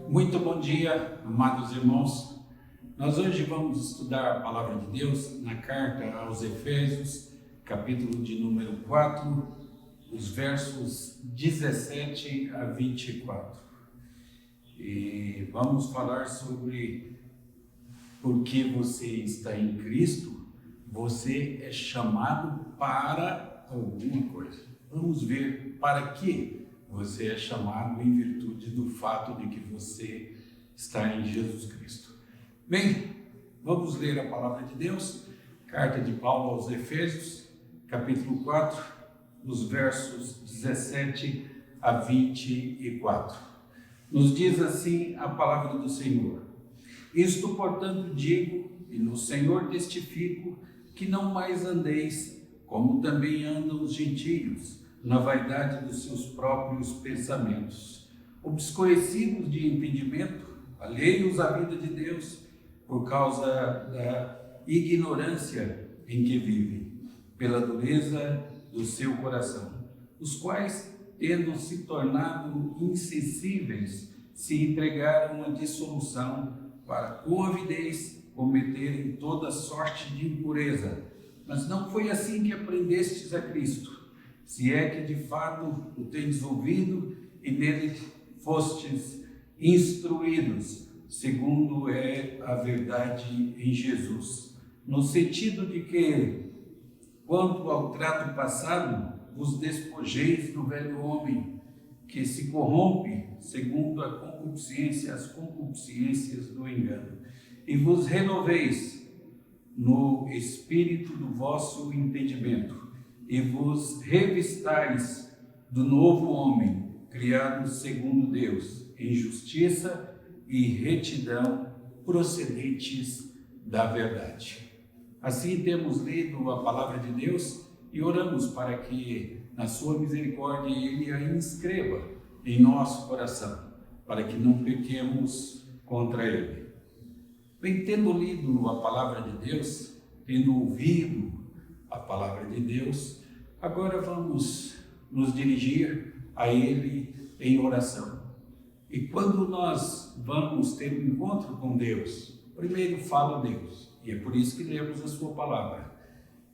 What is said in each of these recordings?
Muito bom dia, amados irmãos. Nós hoje vamos estudar a palavra de Deus na carta aos Efésios, capítulo de número 4, os versos 17 a 24. E vamos falar sobre por que você está em Cristo, você é chamado para alguma coisa. Vamos ver para que você é chamado em virtude do fato de que você está em Jesus Cristo. Bem, vamos ler a palavra de Deus, carta de Paulo aos Efésios, capítulo 4, os versos 17 a 24. Nos diz assim a palavra do Senhor: Isto, portanto, digo, e no Senhor testifico, que não mais andeis como também andam os gentios, na vaidade dos seus próprios pensamentos, obscurecidos de entendimento, alheios à vida de Deus, por causa da ignorância em que vivem, pela dureza do seu coração, os quais, tendo se tornado insensíveis, se entregaram à dissolução, para com avidez cometerem toda sorte de impureza. Mas não foi assim que aprendestes a Cristo, se é que de fato o tendes ouvido e nele fostes instruídos, segundo é a verdade em Jesus, no sentido de que, quanto ao trato passado, vos despojeis do velho homem, que se corrompe segundo a concupiscência, as concupiscências do engano, e vos renoveis no espírito do vosso entendimento, e vos revistais do novo homem, criado segundo Deus, em justiça e retidão, procedentes da verdade. Assim temos lido a palavra de Deus e oramos para que, na sua misericórdia, Ele a inscreva em nosso coração, para que não pequemos contra Ele. Bem, tendo lido a palavra de Deus, tendo ouvido a palavra de Deus, agora vamos nos dirigir a Ele em oração. E quando nós vamos ter um encontro com Deus, primeiro fala Deus, e é por isso que lemos a sua palavra,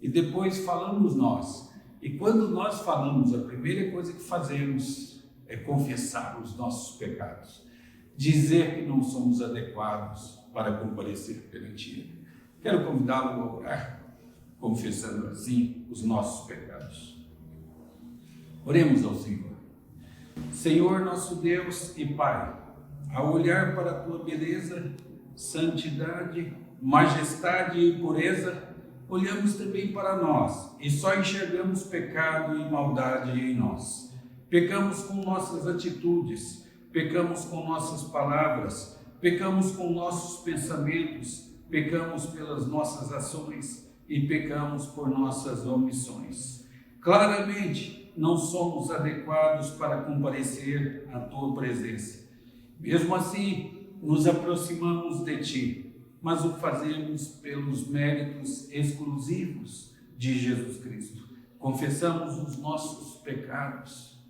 e depois falamos nós. E quando nós falamos, a primeira coisa que fazemos é confessar os nossos pecados, dizer que não somos adequados para comparecer perante Ele. Quero convidá-lo a orar, confessando assim os nossos pecados. Oremos ao Senhor. Senhor, nosso Deus e Pai, ao olhar para a Tua beleza, santidade, majestade e pureza, olhamos também para nós e só enxergamos pecado e maldade em nós. Pecamos com nossas atitudes, pecamos com nossas palavras, pecamos com nossos pensamentos, pecamos pelas nossas ações e pecamos por nossas omissões. Claramente, não somos adequados para comparecer à Tua presença. Mesmo assim, nos aproximamos de Ti, mas o fazemos pelos méritos exclusivos de Jesus Cristo. Confessamos os nossos pecados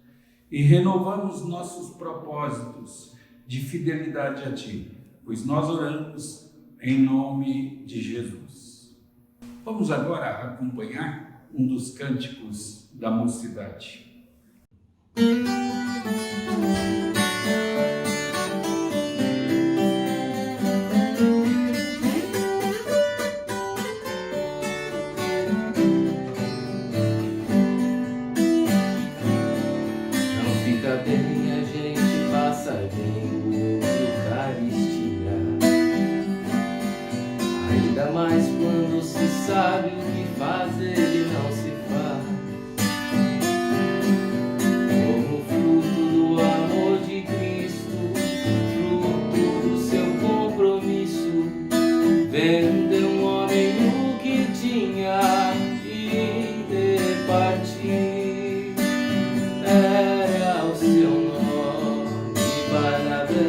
e renovamos nossos propósitos de fidelidade a Ti, pois nós oramos em nome de Jesus. Vamos agora acompanhar um dos cânticos da mocidade. Mas quando se sabe o que fazer e não se faz, como fruto do amor de Cristo, fruto do seu compromisso, vendeu um homem o que tinha e de partir. Era o seu nome Barnabé,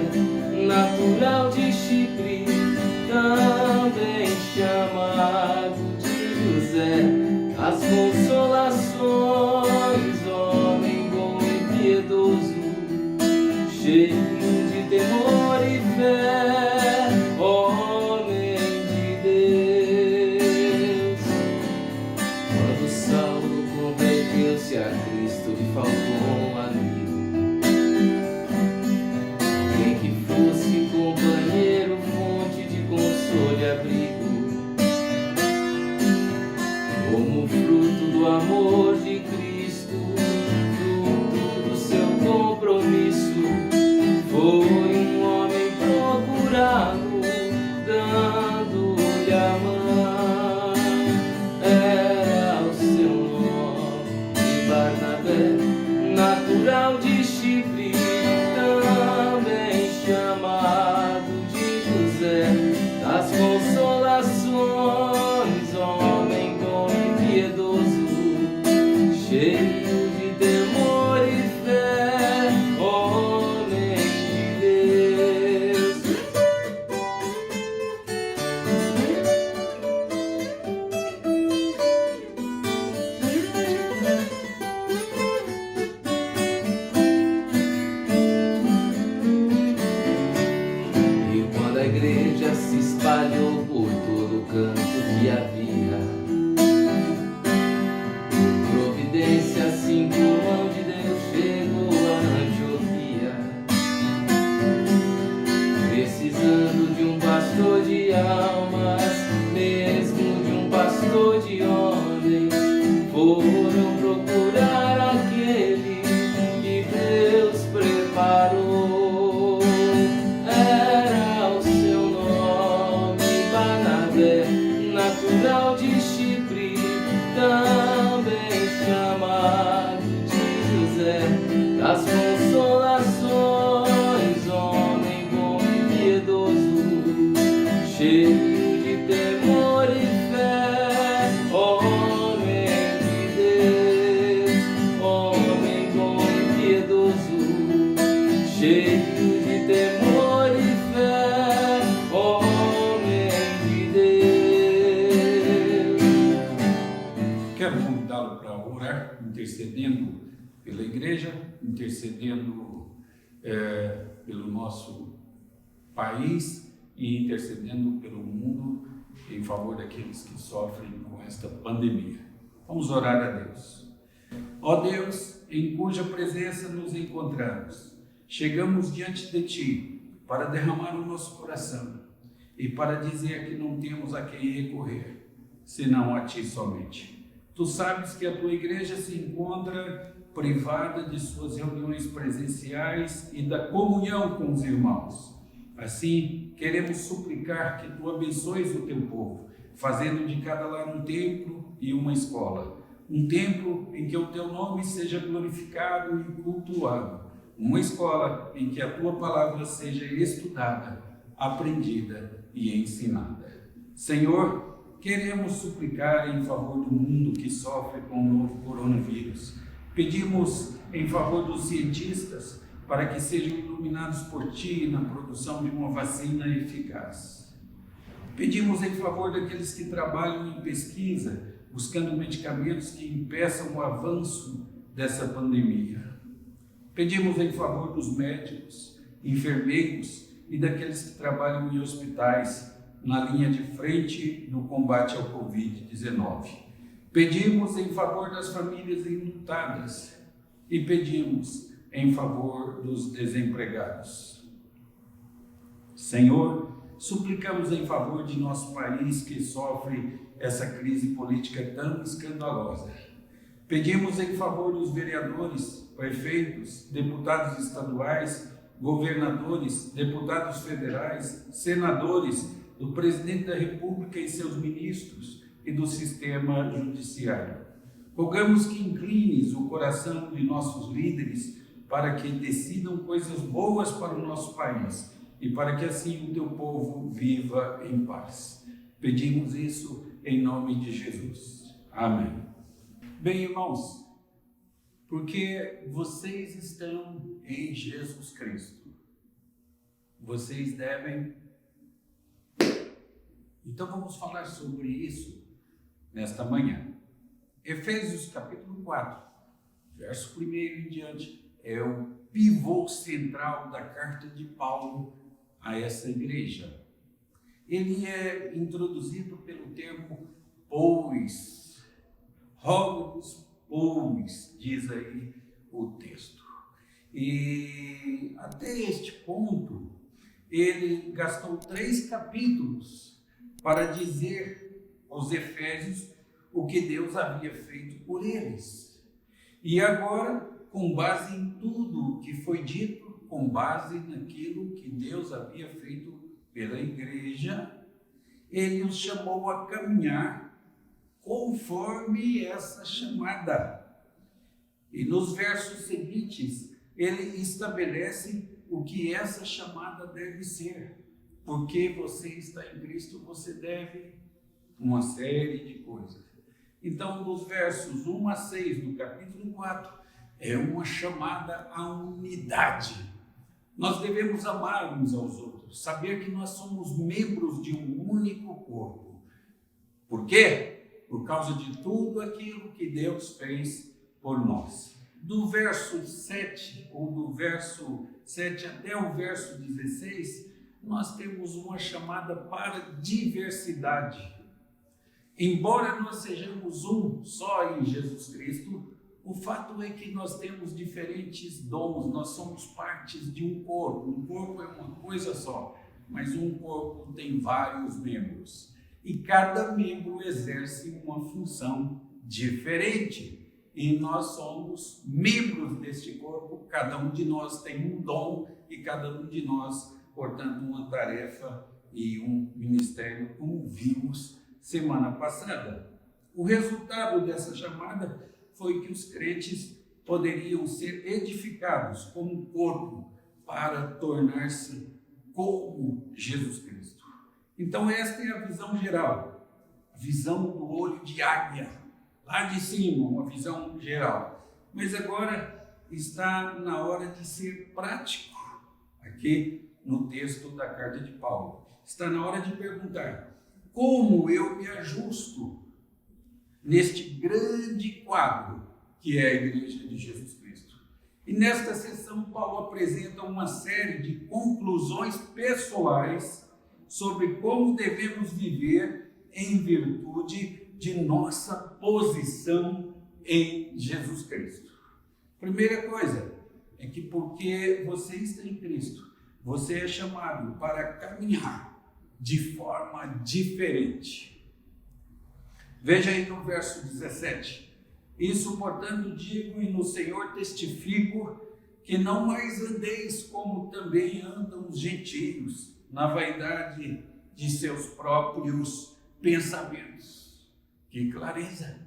natural de Chipre, também chamado de José, as consolações, homem bom e piedoso, cheio de temor e natural de Chipre, também chamado de José das consolações, homem bom e piedoso, cheio de temor e fé, homem de Deus, homem bom e piedoso, cheio de temor e fé, homem de Deus. Quero convidá-lo para orar, intercedendo pela igreja, intercedendo pelo nosso país e intercedendo pelo mundo em favor daqueles que sofrem com esta pandemia. Vamos orar a Deus. Ó Deus, em cuja presença nos encontramos, chegamos diante de Ti para derramar o nosso coração e para dizer que não temos a quem recorrer, senão a Ti somente. Tu sabes que a Tua igreja se encontra privada de suas reuniões presenciais e da comunhão com os irmãos. Assim, queremos suplicar que Tu abençoes o Teu povo, fazendo de cada lar um templo e uma escola. Um templo em que o Teu nome seja glorificado e cultuado. Uma escola em que a Tua palavra seja estudada, aprendida e ensinada. Senhor, queremos suplicar em favor do mundo que sofre com o novo coronavírus. Pedimos em favor dos cientistas para que sejam iluminados por Ti na produção de uma vacina eficaz. Pedimos em favor daqueles que trabalham em pesquisa, buscando medicamentos que impeçam o avanço dessa pandemia. Pedimos em favor dos médicos, enfermeiros e daqueles que trabalham em hospitais na linha de frente no combate ao Covid-19. Pedimos em favor das famílias enlutadas e pedimos em favor dos desempregados. Senhor, suplicamos em favor de nosso país que sofre essa crise política tão escandalosa. Pedimos em favor dos vereadores, prefeitos, deputados estaduais, governadores, deputados federais, senadores, do presidente da República e seus ministros e do sistema judiciário. Rogamos que inclines o coração de nossos líderes para que decidam coisas boas para o nosso país e para que assim o Teu povo viva em paz. Pedimos isso em nome de Jesus. Amém. Bem, irmãos, porque vocês estão em Jesus Cristo, vocês devem... Então vamos falar sobre isso nesta manhã. Efésios capítulo 4, verso 1 em diante, é o pivô central da carta de Paulo a essa igreja. Ele é introduzido pelo termo pois, rogo-vos, pois, diz aí o texto. E até este ponto, ele gastou 3 capítulos para dizer aos Efésios o que Deus havia feito por eles. E agora, com base em tudo que foi dito, com base naquilo que Deus havia feito pela igreja, ele os chamou a caminhar conforme essa chamada. E nos versos seguintes, ele estabelece o que essa chamada deve ser. Porque você está em Cristo, você deve uma série de coisas. Então, nos versos 1 a 6 do capítulo 4, é uma chamada à unidade. Nós devemos amar uns aos outros, saber que nós somos membros de um único corpo. Por quê? Por causa de tudo aquilo que Deus fez por nós. Do verso 7, ou do verso 7 até o verso 16, nós temos uma chamada para diversidade. Embora nós sejamos um só em Jesus Cristo, o fato é que nós temos diferentes dons, nós somos partes de um corpo. Um corpo é uma coisa só, mas um corpo tem vários membros. E cada membro exerce uma função diferente. E nós somos membros deste corpo, cada um de nós tem um dom e cada um de nós, portanto, uma tarefa e um ministério, como vimos semana passada. O resultado dessa chamada foi que os crentes poderiam ser edificados como corpo para tornar-se como Jesus Cristo. Então esta é a visão geral, a visão do olho de águia, lá de cima, uma visão geral. Mas agora está na hora de ser prático, aqui no texto da carta de Paulo. Está na hora de perguntar: como eu me ajusto neste grande quadro que é a Igreja de Jesus Cristo? E nesta sessão, Paulo apresenta uma série de conclusões pessoais sobre como devemos viver em virtude de nossa posição em Jesus Cristo. Primeira coisa é que porque você está em Cristo, você é chamado para caminhar de forma diferente. Veja aí no verso 17. Isso, portanto, digo e no Senhor testifico, que não mais andeis como também andam os gentios, na vaidade de seus próprios pensamentos. Que clareza!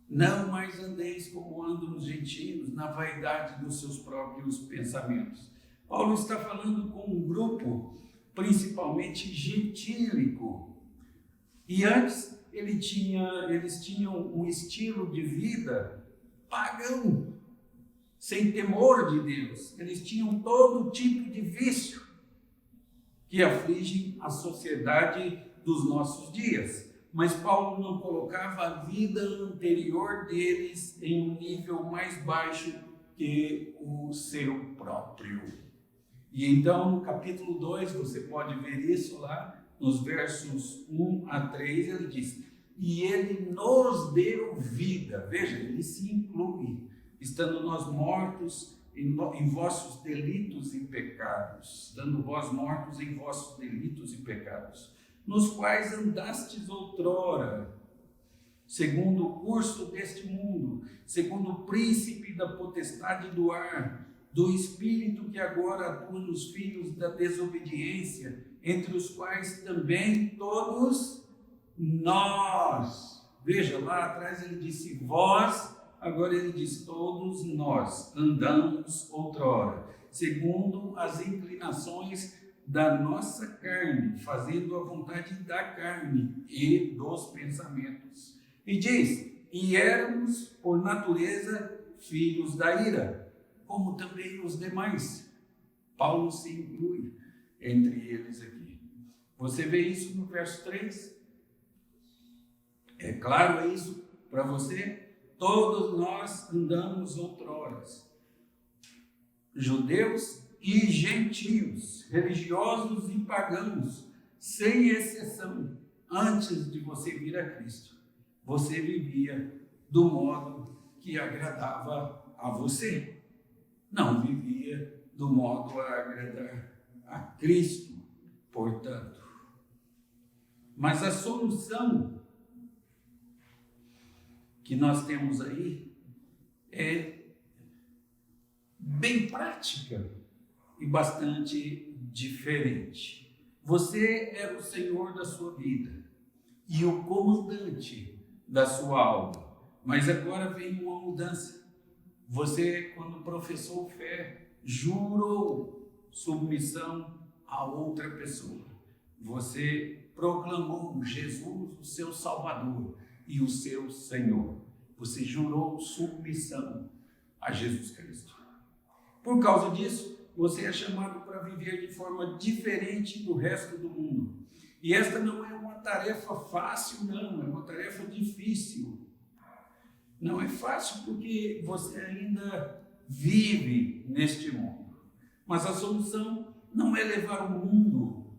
Não mais andeis como andam os gentios, na vaidade dos seus próprios pensamentos. Paulo está falando com um grupo principalmente gentílico. E antes eles tinham um estilo de vida pagão, sem temor de Deus. Eles tinham todo tipo de vício que afligem a sociedade dos nossos dias. Mas Paulo não colocava a vida anterior deles em um nível mais baixo que o seu próprio. E então, no capítulo 2, você pode ver isso lá, nos versos 1 a 3, ele diz: e ele nos deu vida. Veja, ele se inclui, estando nós mortos em vossos delitos e pecados, estando vós mortos em vossos delitos e pecados, nos quais andastes outrora, segundo o curso deste mundo, segundo o príncipe da potestade do ar, do espírito que agora atua nos filhos da desobediência, entre os quais também todos nós. Veja, lá atrás ele disse vós, agora ele diz todos nós andamos outrora, segundo as inclinações da nossa carne, fazendo a vontade da carne e dos pensamentos. E diz: e éramos por natureza filhos da ira, como também os demais. Paulo se inclui entre eles aqui. Você vê isso no verso 3? É claro, é isso para você? Todos nós andamos outrora, judeus e gentios, religiosos e pagãos, sem exceção, antes de você vir a Cristo. Você vivia do modo que agradava a você. Não vivia do modo a agradar a Cristo, portanto. Mas a solução que nós temos aí é bem prática e bastante diferente. Você era o Senhor da sua vida e o comandante da sua alma, mas agora vem uma mudança. Você, quando professou fé, jurou submissão a outra pessoa. Você proclamou Jesus, o seu Salvador e o seu Senhor. Você jurou submissão a Jesus Cristo. Por causa disso, você é chamado para viver de forma diferente do resto do mundo. E esta não é uma tarefa fácil, não, é uma tarefa difícil. Não é fácil porque você ainda vive neste mundo. Mas a solução não é levar o mundo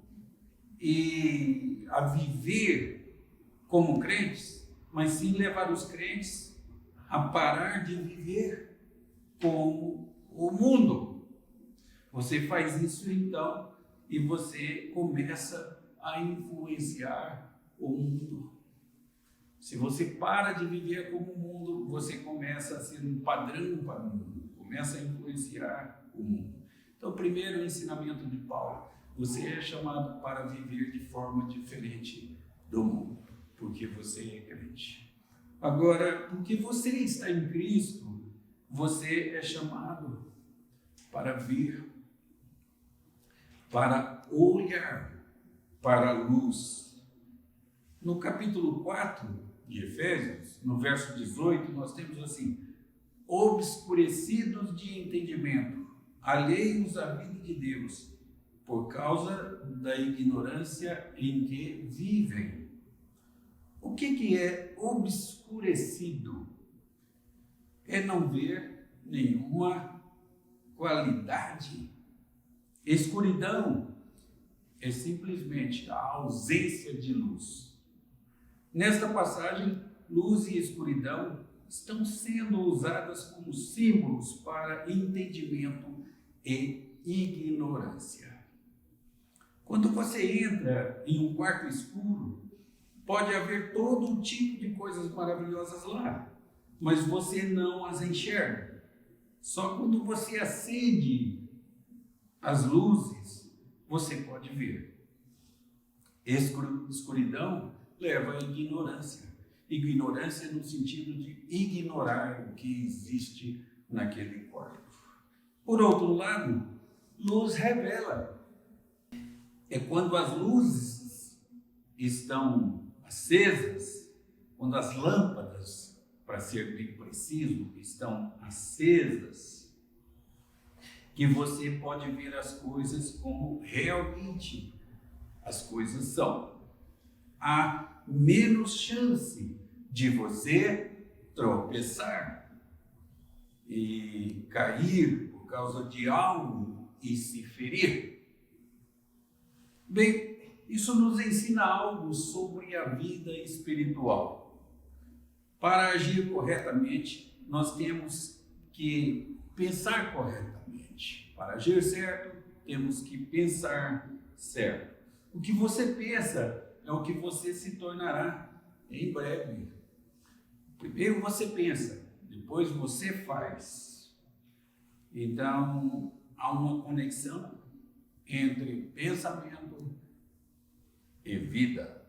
a viver como crentes, mas sim levar os crentes a parar de viver como o mundo. Você faz isso então e você começa a influenciar o mundo. Se você para de viver como o mundo, você começa a ser um padrão para o mundo, começa a influenciar o mundo. Então, o primeiro ensinamento de Paulo: você é chamado para viver de forma diferente do mundo. porque você é crente. Agora, porque você está em Cristo, você é chamado para ver, para olhar para a luz. No capítulo 4 de Efésios, no verso 18, nós temos assim: obscurecidos de entendimento, alheios à vida de Deus, por causa da ignorância em que vivem. O que é obscurecido? É não ver nenhuma qualidade. Escuridão é simplesmente a ausência de luz. Nesta passagem, luz e escuridão estão sendo usadas como símbolos para entendimento e ignorância. Quando você entra em um quarto escuro, pode haver todo tipo de coisas maravilhosas lá, mas você não as enxerga. Só quando você acende as luzes, você pode ver. Escuridão leva à ignorância. Ignorância no sentido de ignorar o que existe naquele quarto. Por outro lado, luz revela. É quando as luzes estão acesas, quando as lâmpadas, para ser bem preciso, estão acesas, que você pode ver as coisas como realmente as coisas são. Há menos chance de você tropeçar e cair por causa de algo e se ferir. Bem, isso nos ensina algo sobre a vida espiritual. Para agir corretamente, nós temos que pensar corretamente. Para agir certo, temos que pensar certo. O que você pensa é o que você se tornará em breve. Primeiro você pensa, depois você faz. Então, há uma conexão entre pensamento e vida.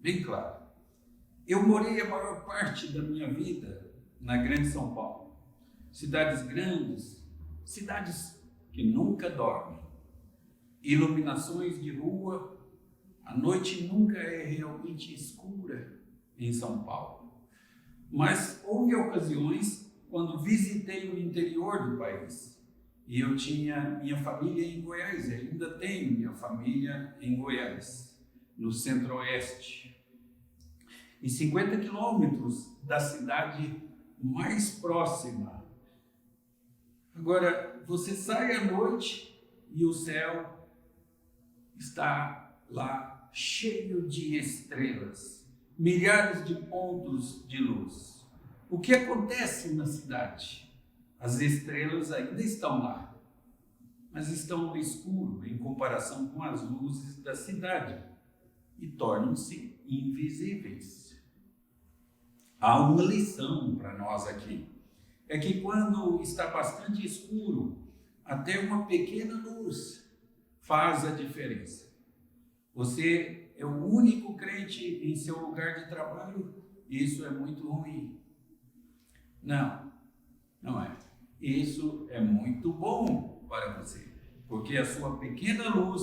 Bem claro. Eu morei a maior parte da minha vida na Grande São Paulo. Cidades grandes, cidades que nunca dormem. Iluminações de rua, a noite nunca é realmente escura em São Paulo. Mas houve ocasiões quando visitei o interior do país. E eu tinha minha família em Goiás, e ainda tenho minha família em Goiás, no centro-oeste. E 50 quilômetros da cidade mais próxima. Agora, você sai à noite e o céu está lá cheio de estrelas, milhares de pontos de luz. O que acontece na cidade? As estrelas ainda estão lá, mas estão no escuro em comparação com as luzes da cidade e tornam-se invisíveis. Há uma lição para nós aqui. É que quando está bastante escuro, até uma pequena luz faz a diferença. Você é o único crente em seu lugar de trabalho, isso é muito ruim. Não, não é. Isso é muito bom para você, porque a sua pequena luz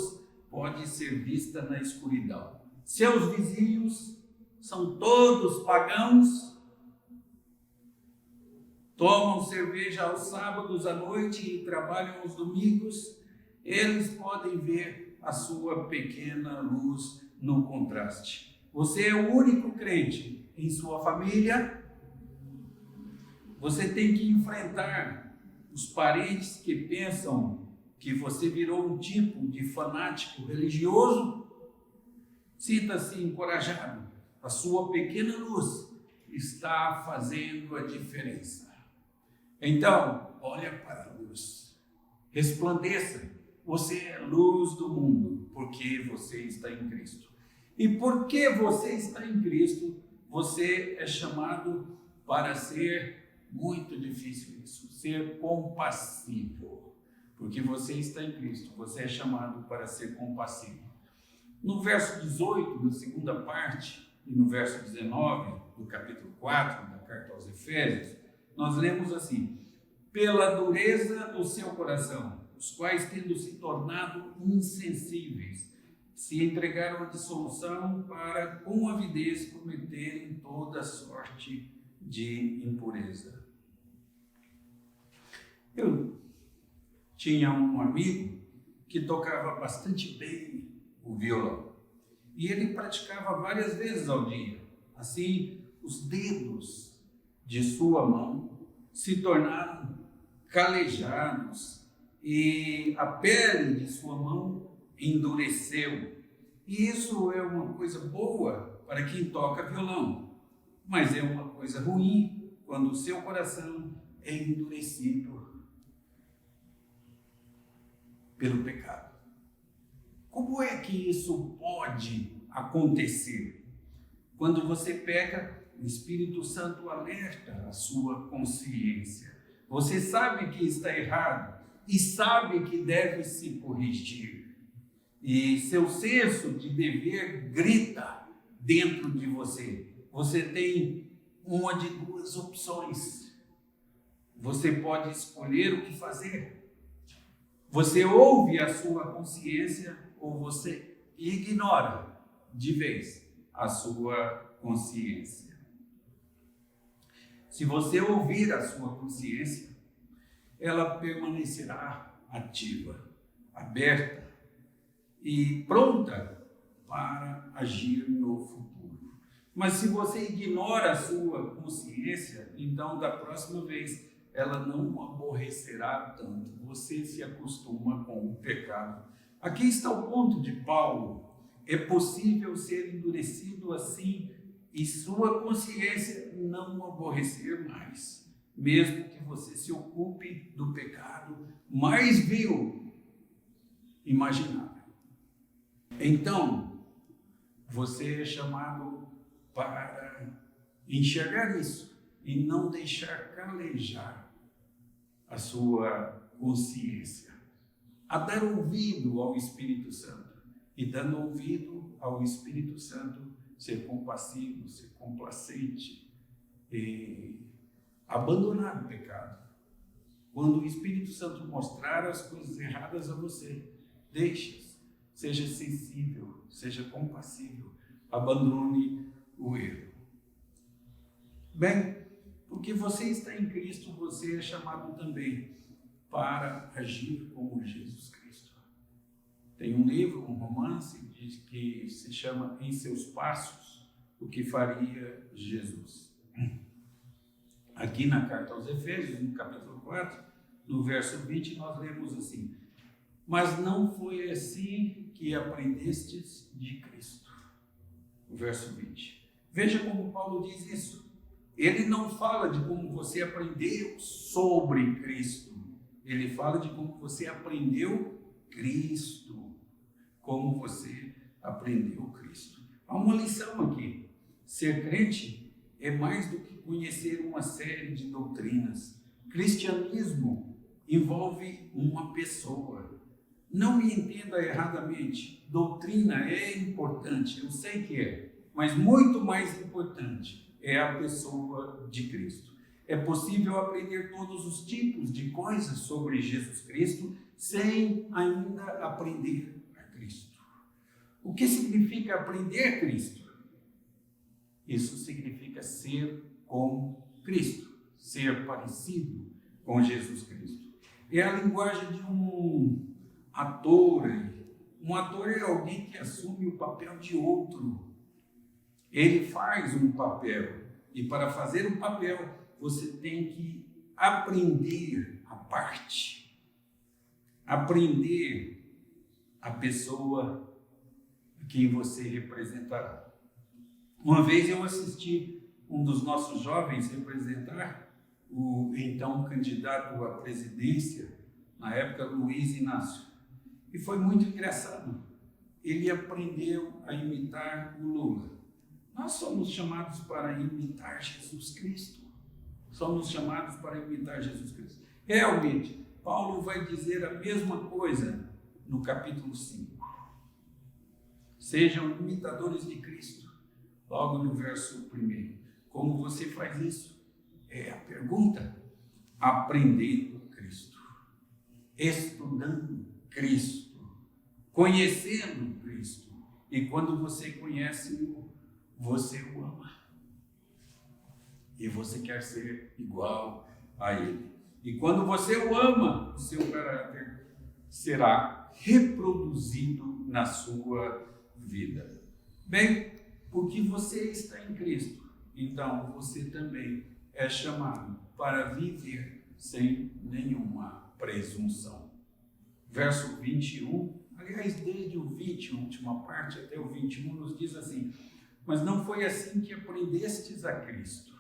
pode ser vista na escuridão. Seus vizinhos são todos pagãos, tomam cerveja aos sábados à noite e trabalham aos domingos. Eles podem ver a sua pequena luz no contraste. Você é o único crente em sua família. Você tem que enfrentar os parentes que pensam que você virou um tipo de fanático religioso. Sinta-se encorajado. A sua pequena luz está fazendo a diferença. Então, olha para a luz. Resplandeça. Você é luz do mundo, porque você está em Cristo. E porque você está em Cristo, você é chamado para ser, muito difícil isso, ser compassivo. Porque você está em Cristo, você é chamado para ser compassivo. No verso 18, na segunda parte, e no verso 19 do capítulo 4 da carta aos Efésios, nós lemos assim: pela dureza do seu coração, os quais, tendo se tornado insensíveis, se entregaram à dissolução para, com avidez, cometerem toda sorte de impureza. Eu tinha um amigo que tocava bastante bem o violão. E ele praticava várias vezes ao dia. Assim, os dedos de sua mão se tornaram calejados e a pele de sua mão endureceu. E isso é uma coisa boa para quem toca violão, mas é uma coisa ruim quando o seu coração é endurecido pelo pecado. Como é que isso pode acontecer? Quando você peca, o Espírito Santo alerta a sua consciência. Você sabe que está errado e sabe que deve se corrigir. E seu senso de dever grita dentro de você. Você tem uma de duas opções. Você pode escolher o que fazer. Você ouve a sua consciência ou você ignora de vez a sua consciência. Se você ouvir a sua consciência, ela permanecerá ativa, aberta e pronta para agir no futuro. Mas se você ignora a sua consciência, então da próxima vez ela não aborrecerá tanto. Você se acostuma com o pecado. Aqui está o ponto de Paulo. É possível ser endurecido assim e sua consciência não aborrecer mais, mesmo que você se ocupe do pecado mais vil imaginável. Então, você é chamado para enxergar isso e não deixar calejar a sua consciência, a dar ouvido ao Espírito Santo. E dando ouvido ao Espírito Santo, ser compassivo, ser complacente e abandonar o pecado. Quando o Espírito Santo mostrar as coisas erradas a você, deixe-as, seja sensível, seja compassivo, abandone o erro. Bem, porque você está em Cristo, você é chamado também para agir como Jesus Cristo. Tem um livro, um romance, que se chama Em Seus Passos, o que faria Jesus. Aqui na carta aos Efésios, no capítulo 4, no verso 20, nós lemos assim: mas não foi assim que aprendestes de Cristo. O verso 20. Veja como Paulo diz isso. Ele não fala de como você aprendeu sobre Cristo. Ele fala de como você aprendeu Cristo. Como você aprendeu Cristo. Há uma lição aqui. Ser crente é mais do que conhecer uma série de doutrinas. Cristianismo envolve uma pessoa. Não me entenda erradamente. Doutrina é importante, eu sei que é, mas muito mais importante é a pessoa de Cristo. É possível aprender todos os tipos de coisas sobre Jesus Cristo sem ainda aprender a Cristo. O que significa aprender Cristo? Isso significa ser como Cristo, ser parecido com Jesus Cristo. É a linguagem de um ator. Um ator é alguém que assume o papel de outro. Ele faz um papel e para fazer um papel você tem que aprender a parte, aprender a pessoa que você representará. Uma vez eu assisti um dos nossos jovens representar o então candidato à presidência, na época Luiz Inácio, e foi muito engraçado. Ele aprendeu a imitar o Lula. Nós somos chamados para imitar Jesus Cristo. Somos chamados para imitar Jesus Cristo. Realmente, Paulo vai dizer a mesma coisa no capítulo 5. Sejam imitadores de Cristo, logo no verso 1. Como você faz isso? É a pergunta. Aprendendo Cristo, estudando Cristo, conhecendo Cristo. E quando você conhece-o, você o ama. E você quer ser igual a Ele. E quando você o ama, o seu caráter será reproduzido na sua vida. Bem, porque você está em Cristo, então você também é chamado para viver sem nenhuma presunção. Verso 21, aliás, desde o 20, a última parte, até o 21, nos diz assim: mas não foi assim que aprendestes a Cristo,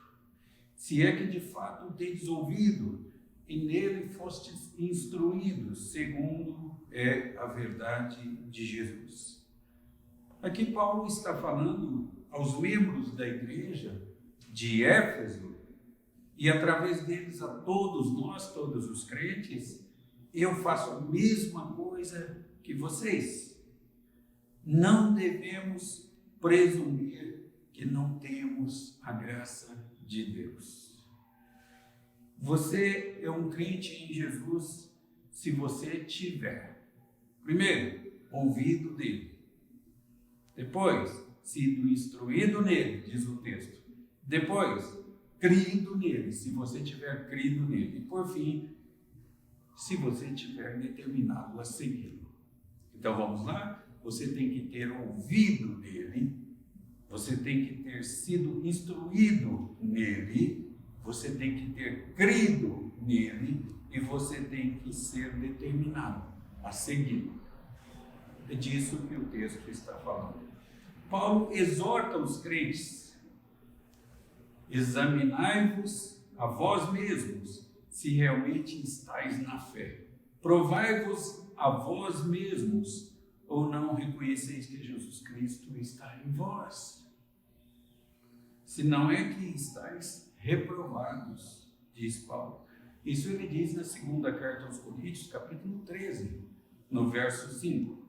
se é que de fato o tendes ouvido, e nele fostes instruídos, segundo é a verdade de Jesus. Aqui Paulo está falando aos membros da igreja de Éfeso, e através deles a todos nós, todos os crentes, eu faço a mesma coisa que vocês. Não devemos presumir que não temos a graça de Deus. Você é um crente em Jesus se você tiver, primeiro, ouvido dele. Depois, sido instruído nele, diz o texto. Depois, crido nele, se você tiver crido nele. E por fim, se você tiver determinado a segui-lo. Então vamos lá? Você tem que ter ouvido dele, você tem que ter sido instruído nele, você tem que ter crido nele e você tem que ser determinado a segui-lo. É disso que o texto está falando. Paulo exorta os crentes: examinai-vos a vós mesmos, se realmente estáis na fé. Provai-vos a vós mesmos, ou não reconheceis que Jesus Cristo está em vós. Se não é que estáis reprovados, diz Paulo. Isso ele diz na segunda carta aos Coríntios, capítulo 13, no verso 5.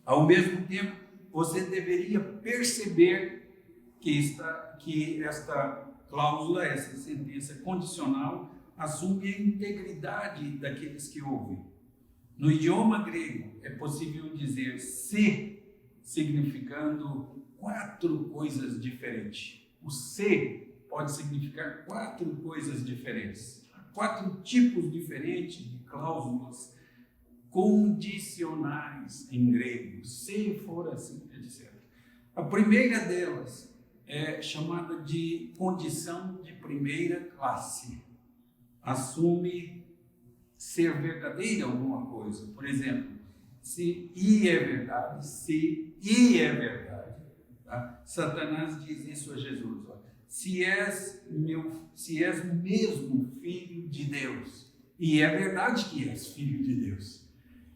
Ao mesmo tempo, você deveria perceber que esta cláusula, essa sentença condicional, assume a integridade daqueles que ouvem. No idioma grego, é possível dizer se, significando 4 coisas diferentes. O se pode significar 4 coisas diferentes. 4 tipos diferentes de cláusulas condicionais em grego. Se for assim, etc. A primeira delas é chamada de condição de primeira classe. Assume ser verdadeira alguma coisa. Por exemplo, se I é verdade, se I é verdade. Tá? Satanás diz isso a Jesus: ó, se és mesmo filho de Deus, e é verdade que és filho de Deus.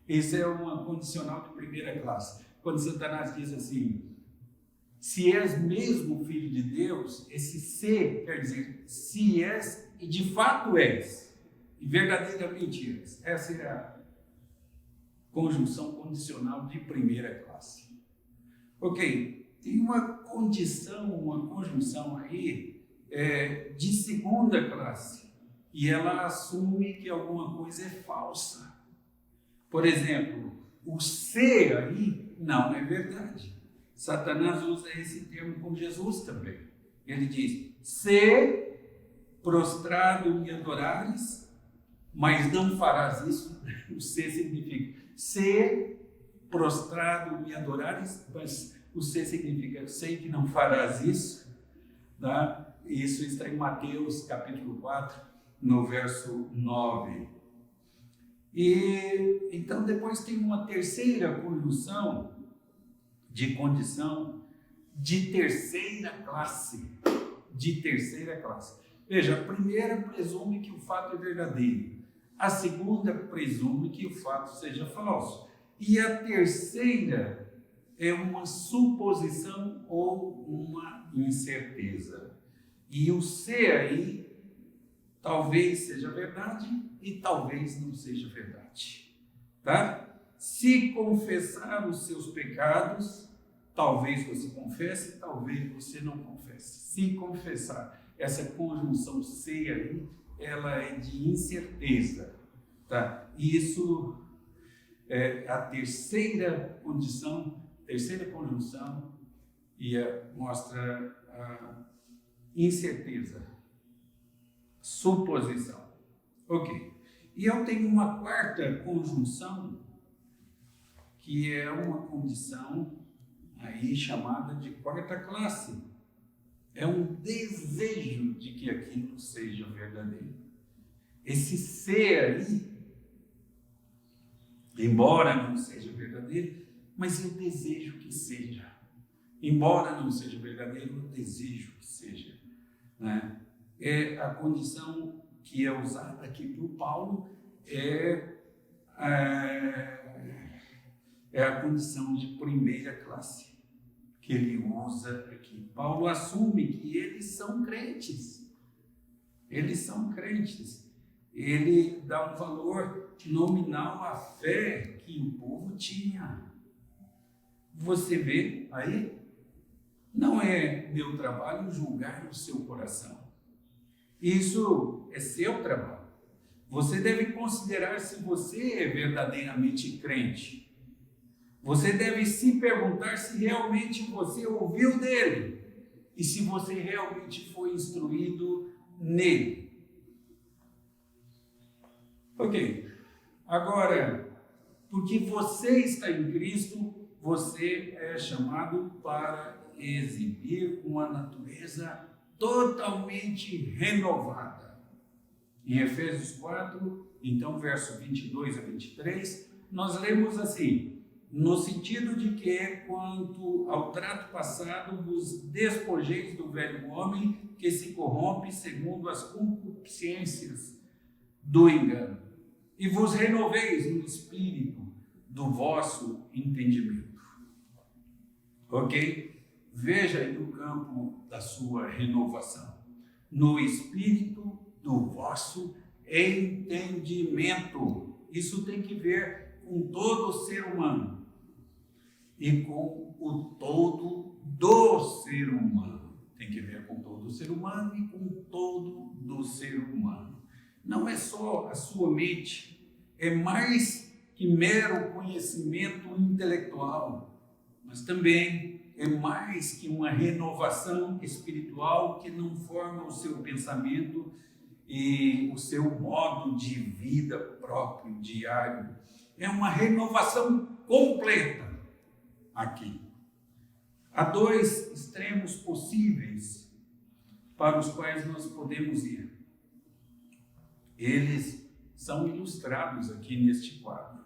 Esse é uma condicional de primeira classe. Quando Satanás diz assim: se és mesmo filho de Deus, esse se quer dizer se és e de fato és, e verdadeiramente és. Essa é a conjunção condicional de primeira classe. Ok, tem uma conjunção aí de segunda classe, e ela assume que alguma coisa é falsa. Por exemplo, o se aí não é verdade. Satanás usa esse termo com Jesus também. Ele diz: se prostrado me adorares, mas não farás isso. O se significa: se prostrado me adorares, mas o se significa: sei que não farás isso. Tá? Isso está em Mateus capítulo 4, no verso 9. E então depois tem uma terceira conjunção de condição de terceira classe. De terceira classe. Veja, a primeira presume que o fato é verdadeiro. A segunda presume que o fato seja falso. E a terceira é uma suposição ou uma incerteza. E o se aí talvez seja verdade e talvez não seja verdade. Tá? Se confessar os seus pecados, Talvez você confesse, talvez você não confesse. Se confessar, essa conjunção se aí, ela é de incerteza, tá? E isso é a terceira condição, terceira conjunção, e mostra a incerteza, suposição. Ok. E eu tenho uma quarta conjunção, que é uma condição aí chamada de quarta classe. É um desejo de que aquilo seja verdadeiro. Esse ser aí, embora não seja verdadeiro, mas eu desejo que seja. Embora não seja verdadeiro, eu desejo que seja. Né? É a condição que é usada aqui por Paulo, é a condição de primeira classe que ele usa aqui. Paulo assume que eles são crentes. Eles são crentes. Ele dá um valor nominal à fé que o povo tinha. Você vê aí? Não é meu trabalho julgar o seu coração. Isso é seu trabalho. Você deve considerar se você é verdadeiramente crente. Você deve se perguntar se realmente você ouviu dele e se você realmente foi instruído nele. Ok. Agora, porque você está em Cristo, você é chamado para exibir uma natureza totalmente renovada. Em Efésios 4, então, verso 22 a 23, nós lemos assim: no sentido de que, quanto ao trato passado, vos despojeis do velho homem que se corrompe segundo as concupiscências do engano, e vos renoveis no espírito do vosso entendimento. Ok? Veja aí no campo da sua renovação. No espírito do vosso entendimento. Isso tem que ver com todo o ser humano e com o todo do ser humano. Tem que ver com todo o ser humano e com todo do ser humano. Não é só a sua mente, é mais que mero conhecimento intelectual, mas também é mais que uma renovação espiritual que não forma o seu pensamento e o seu modo de vida próprio, diário. É uma renovação completa aqui. Há dois extremos possíveis para os quais nós podemos ir. Eles são ilustrados aqui neste quadro.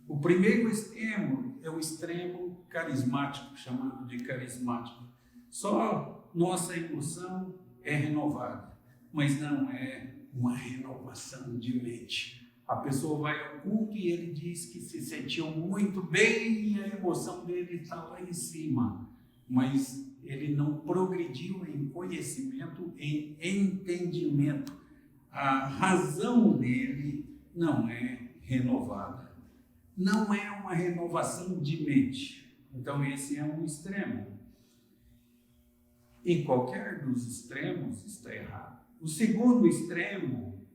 O primeiro extremo é o extremo carismático, chamado de carismático. Só nossa emoção é renovada, mas não é uma renovação de mente. A pessoa vai ao culto e ele diz que se sentiu muito bem e a emoção dele está lá em cima, mas ele não progrediu em conhecimento, em entendimento. A razão dele não é renovada. Não é uma renovação de mente. Então esse é um extremo. E qualquer dos extremos está errado. O segundo extremo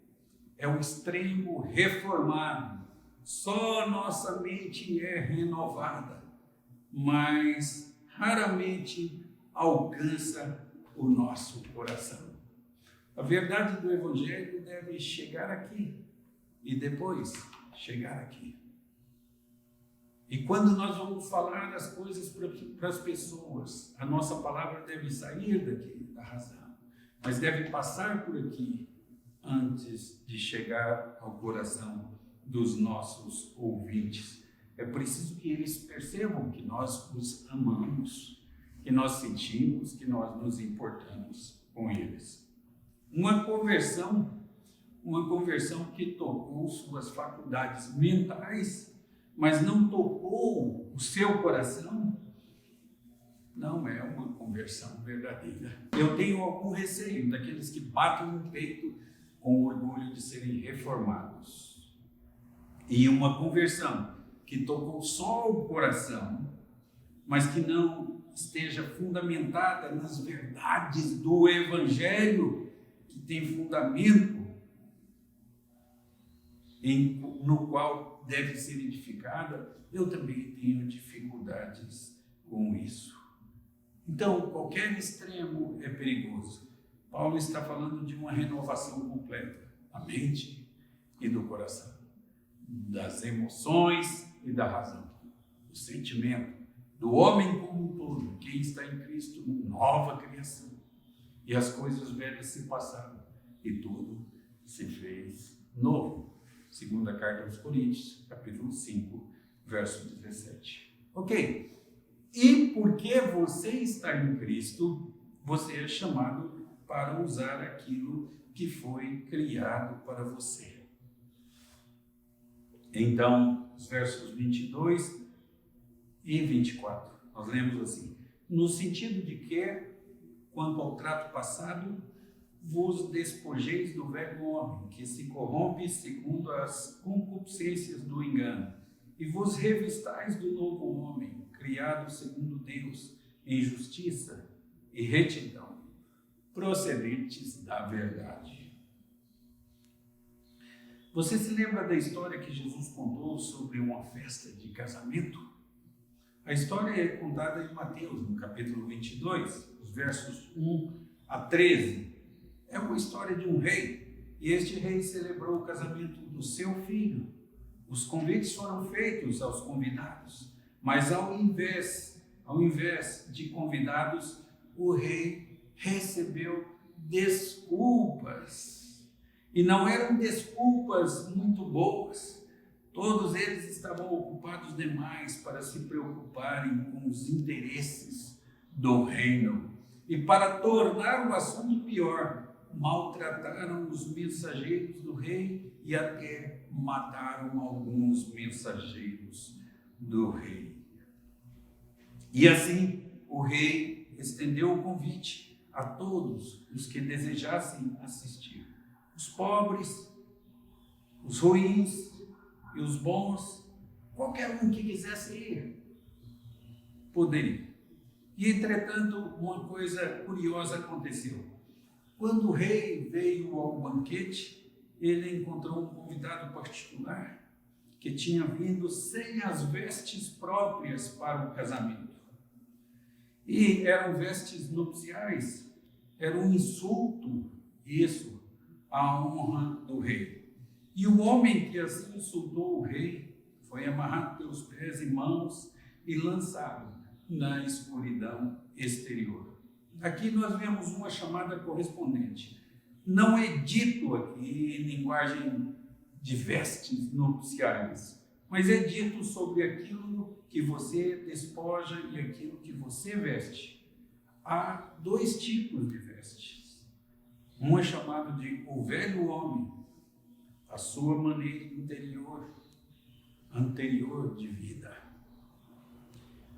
é o extremo reformado. Só nossa mente é renovada, mas raramente alcança o nosso coração. A verdade do Evangelho deve chegar aqui e depois chegar aqui. E quando nós vamos falar as coisas para as pessoas, a nossa palavra deve sair daqui, da razão, mas deve passar por aqui antes de chegar ao coração dos nossos ouvintes. É preciso que eles percebam que nós os amamos, que nós sentimos, que nós nos importamos com eles. Uma conversão que tocou suas faculdades mentais, mas não tocou o seu coração, não é uma conversão verdadeira. Eu tenho algum receio daqueles que batem no peito com o orgulho de serem reformados. E uma conversão que tocou só o coração, mas que não esteja fundamentada nas verdades do Evangelho, que tem fundamento no qual deve ser edificada, eu também tenho dificuldades com isso. Então, qualquer extremo é perigoso. Paulo está falando de uma renovação completa da mente e do coração, das emoções e da razão, do sentimento, do homem como um todo. Quem está em Cristo, nova criação. E as coisas velhas se passaram e tudo se fez novo. Segunda carta aos Coríntios, capítulo 5, verso 17. Ok. E porque você está em Cristo, você é chamado para usar aquilo que foi criado para você. Então, os versos 22 e 24, nós lemos assim: no sentido de que, quanto ao trato passado, vos despojeis do velho homem, que se corrompe segundo as concupiscências do engano, e vos revistais do novo homem, criado segundo Deus, em justiça e retidão, procedentes da verdade. Você se lembra da história que Jesus contou sobre uma festa de casamento? A história é contada em Mateus, no capítulo 22, os versos 1 a 13. É uma história de um rei, e este rei celebrou o casamento do seu filho. Os convites foram feitos aos convidados, mas ao invés de convidados, o rei recebeu desculpas. E não eram desculpas muito boas. Todos eles estavam ocupados demais para se preocuparem com os interesses do reino. E para tornar o assunto pior, maltrataram os mensageiros do rei e até mataram alguns mensageiros do rei. E assim, o rei estendeu o convite a todos os que desejassem assistir. Os pobres, os ruins e os bons, qualquer um que quisesse ir, poderia. E, entretanto, uma coisa curiosa aconteceu. Quando o rei veio ao banquete, ele encontrou um convidado particular que tinha vindo sem as vestes próprias para o casamento. E eram vestes nupciais, era um insulto, isso, à honra do rei. E o homem que assim insultou o rei foi amarrado pelos pés e mãos e lançado na escuridão exterior. Aqui nós vemos uma chamada correspondente. Não é dito aqui em linguagem de vestes nupciais, mas é dito sobre aquilo que você despoja e aquilo que você veste. Há dois tipos de vestes. Um é chamado de o velho homem, a sua maneira anterior de vida,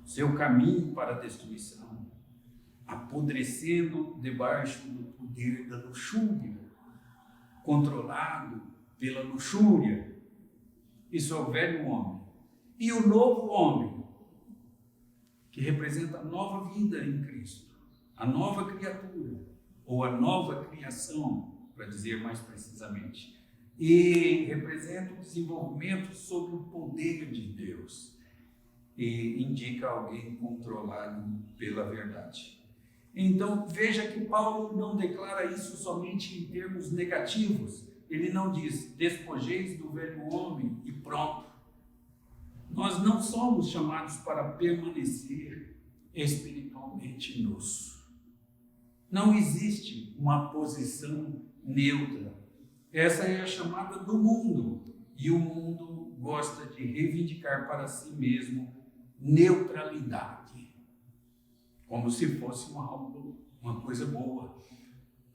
seu caminho para a destruição, apodrecendo debaixo do poder da luxúria, controlado pela luxúria. Isso é o velho homem. E o novo homem, que representa a nova vida em Cristo, a nova criatura, ou a nova criação, para dizer mais precisamente, e representa o desenvolvimento sob o poder de Deus, e indica alguém controlado pela verdade. Então, veja que Paulo não declara isso somente em termos negativos. Ele não diz, despojeis do velho homem e pronto. Nós não somos chamados para permanecer espiritualmente nus. Não existe uma posição neutra. Essa é a chamada do mundo. E o mundo gosta de reivindicar para si mesmo neutralidade, como se fosse uma coisa boa.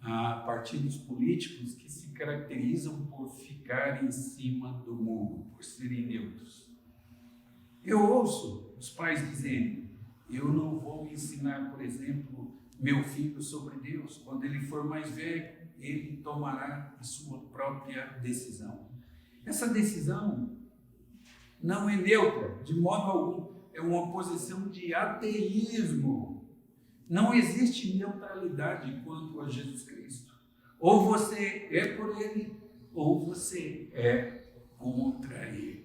Há partidos políticos que se caracterizam por ficar em cima do muro, por serem neutros. Eu ouço os pais dizendo, eu não vou ensinar, por exemplo, meu filho sobre Deus. Quando ele for mais velho, ele tomará a sua própria decisão. Essa decisão não é neutra, de modo algum. é uma posição de ateísmo. Não existe neutralidade quanto a Jesus Cristo. Ou você é por Ele, ou você é contra Ele.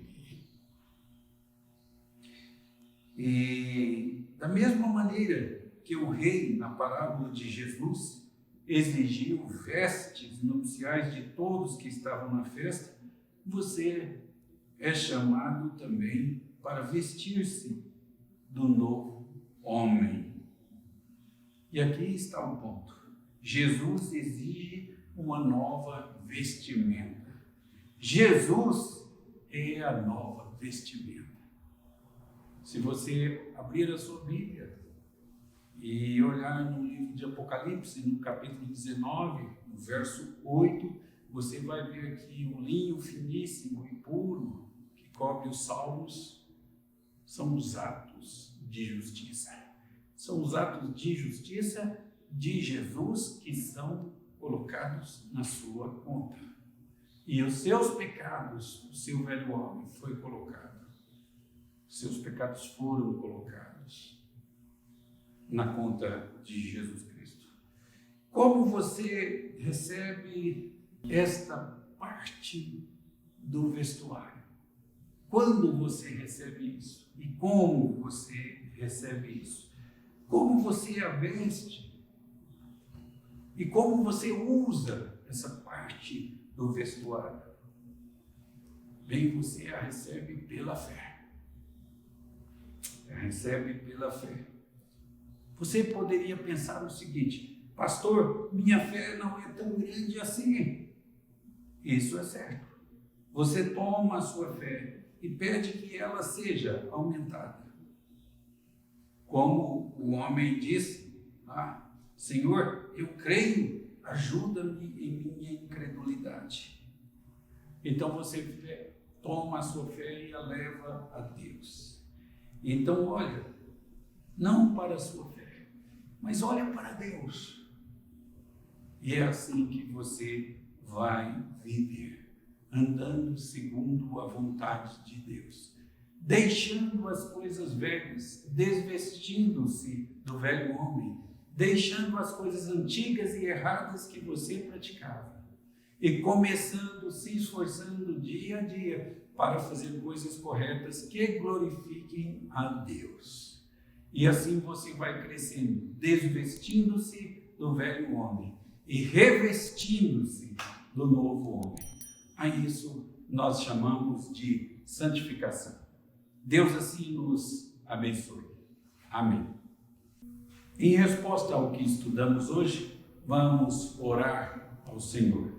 E da mesma maneira que o rei, na parábola de Jesus, exigiu vestes nupciais de todos que estavam na festa, você é chamado também para vestir-se do novo homem. E aqui está o ponto. Jesus exige uma nova vestimenta. Jesus é a nova vestimenta. Se você abrir a sua Bíblia e olhar no livro de Apocalipse, no capítulo 19, no verso 8, você vai ver aqui um linho finíssimo e puro que cobre os salmos. São os atos de justiça. São os atos de justiça de Jesus que são colocados na sua conta. E os seus pecados, o seu velho homem foi colocado. Seus pecados foram colocados na conta de Jesus Cristo. Como você recebe esta parte do vestuário? Quando você recebe isso? E como você recebe isso? Como você a veste? E como você usa essa parte do vestuário? Bem, você a recebe pela fé. Recebe pela fé. Você poderia pensar o seguinte: pastor, minha fé não é tão grande assim. Isso é certo. Você toma a sua fé e pede que ela seja aumentada. Como o homem disse: Senhor, eu creio, ajuda-me em minha incredulidade. Então você toma a sua fé e a leva a Deus. Então olha, não para a sua fé, mas olha para Deus. E é assim que você vai viver, andando segundo a vontade de Deus, deixando as coisas velhas, desvestindo-se do velho homem, deixando as coisas antigas e erradas que você praticava, e começando, se esforçando dia a dia para fazer coisas corretas que glorifiquem a Deus. E assim você vai crescendo, desvestindo-se do velho homem e revestindo-se do novo homem. A isso nós chamamos de santificação. Deus assim nos abençoe. Amém. Em resposta ao que estudamos hoje, vamos orar ao Senhor.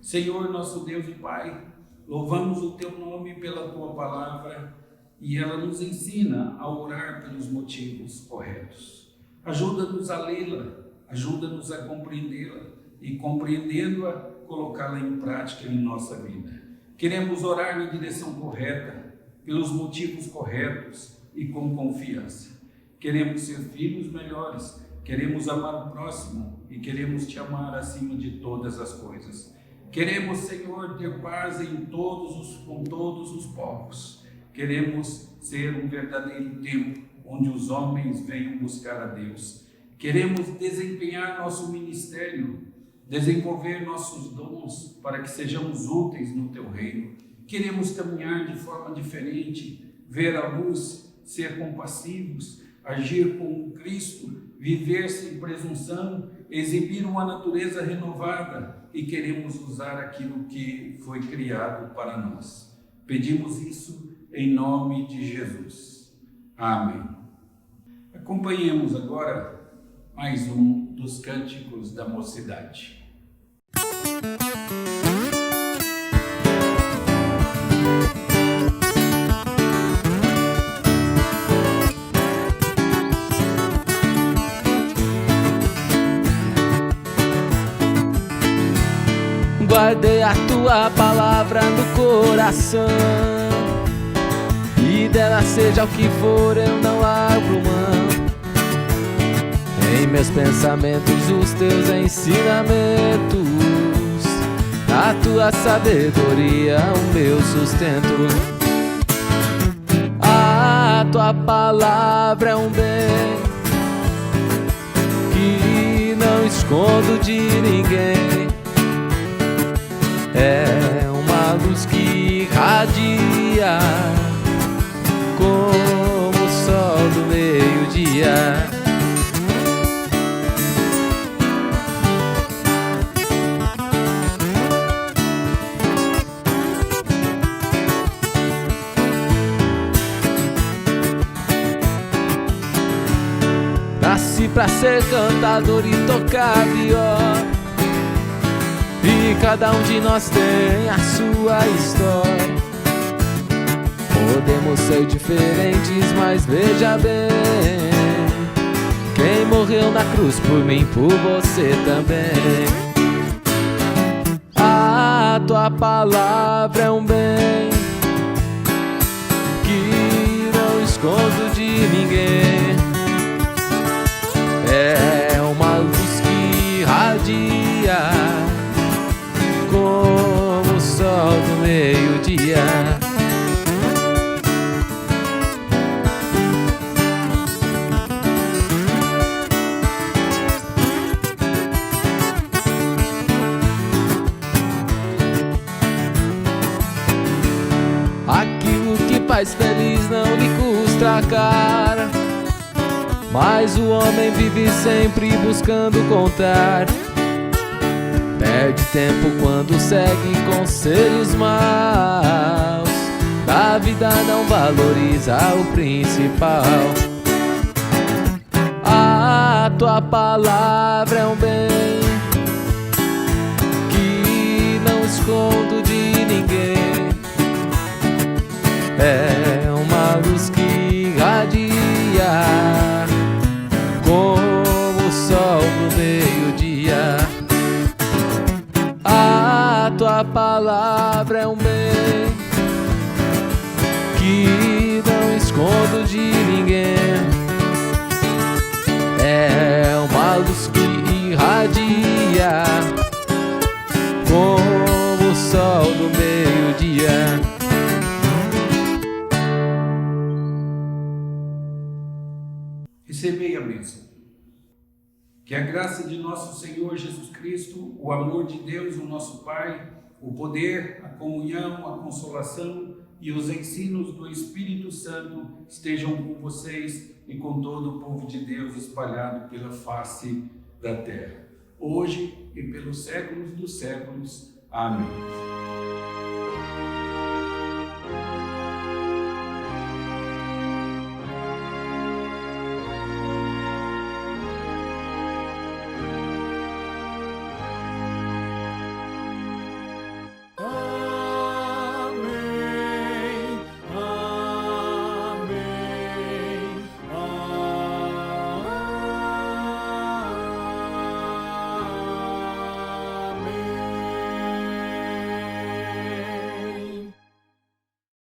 Senhor, nosso Deus e Pai, louvamos o Teu nome pela Tua palavra e ela nos ensina a orar pelos motivos corretos. Ajuda-nos a lê-la, ajuda-nos a compreendê-la e, compreendendo-a, colocá-la em prática em nossa vida. Queremos orar na direção correta, pelos motivos corretos e com confiança. Queremos ser filhos melhores, queremos amar o próximo e queremos Te amar acima de todas as coisas. Queremos, Senhor, ter paz com todos os povos. Queremos ser um verdadeiro templo onde os homens venham buscar a Deus. Queremos desempenhar nosso ministério, desenvolver nossos dons para que sejamos úteis no Teu reino. Queremos caminhar de forma diferente, ver a luz, ser compassivos, agir como Cristo, viver sem presunção, exibir uma natureza renovada, e queremos usar aquilo que foi criado para nós. Pedimos isso em nome de Jesus. Amém. Acompanhemos agora mais um dos cânticos da mocidade. Guardei a Tua palavra no coração, e dela seja o que for, eu não abro mão. Em meus pensamentos os Teus ensinamentos, a Tua sabedoria, o meu sustento. A tua palavra é um bem que não escondo de ninguém. É uma luz que irradia como o sol do meio-dia. Nasci pra ser cantador e tocar viola, e cada um de nós tem a sua história. Podemos ser diferentes, mas veja bem, quem morreu na cruz por mim, por você também. A tua palavra é um bem que não escondo de ninguém. É uma luz que irradia como o sol do meio-dia. Aquilo que faz feliz não lhe custa caro, mas o homem vive sempre buscando contar. Perde tempo quando segue conselhos maus, da vida não valoriza o principal. A tua palavra é um bem que não escondo de ninguém. É uma luz que irradia como o sol do meio-dia. A tua palavra é um bem que não escondo de ninguém. É uma luz que irradia como o sol do meio-dia. Recebei a bênção. Que a graça de nosso Senhor Jesus Cristo, o amor de Deus, o nosso Pai, o poder, a comunhão, a consolação e os ensinos do Espírito Santo estejam com vocês e com todo o povo de Deus espalhado pela face da terra, hoje e pelos séculos dos séculos. Amém.